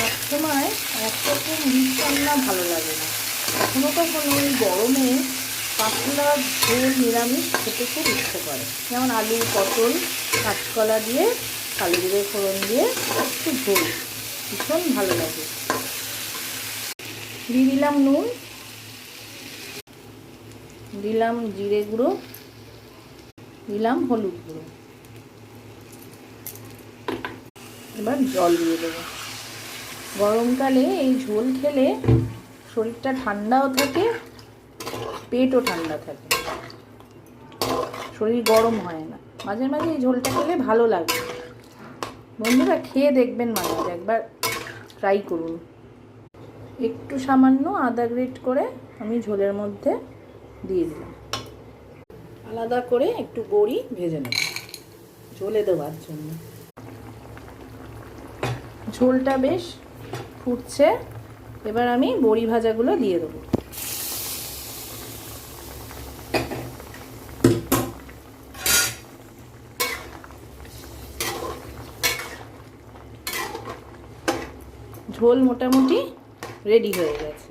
সবসময় একরকম রান্না ভালো লাগে না, কখনো কখনো ওই গরমে পাতলা ঝোল নিরামিষ খেতে খুব ইচ্ছে করে। যেমন আলু, পটল, কাঁচকলা দিয়ে কালো জিরে ফোড়ন দিয়ে একটু ঝোল ভীষণ ভালো লাগে। দিয়ে দিলাম নুন, দিলাম জিরে গুঁড়ো, দিলাম হলুদ গুঁড়ো। এবার জল দিয়ে দেবো। গরমকালে এই ঝোল খেলে শরীরটা ঠান্ডাও থাকে, পেটও ঠান্ডা থাকে, শরীর গরম হয় না। মাঝে মাঝে এই ঝোলটা খেলে ভালো লাগে। বন্ধুরা খেয়ে দেখবেন, মাঝে মাঝে একবার ট্রাই করুন। একটু সামান্য আদা গ্রেট করে আমি ঝোলের মধ্যে দিয়ে দিলাম। আলাদা করে একটু বড়ি ভেজে নেব ঝোলে দেওয়ার জন্য। ঝোলটা বেশ ফুটছে, এবার আমি বড়ি ভাজাগুলো দিয়ে দেবো। ঝোল মোটামুটি রেডি হয়ে গেছে।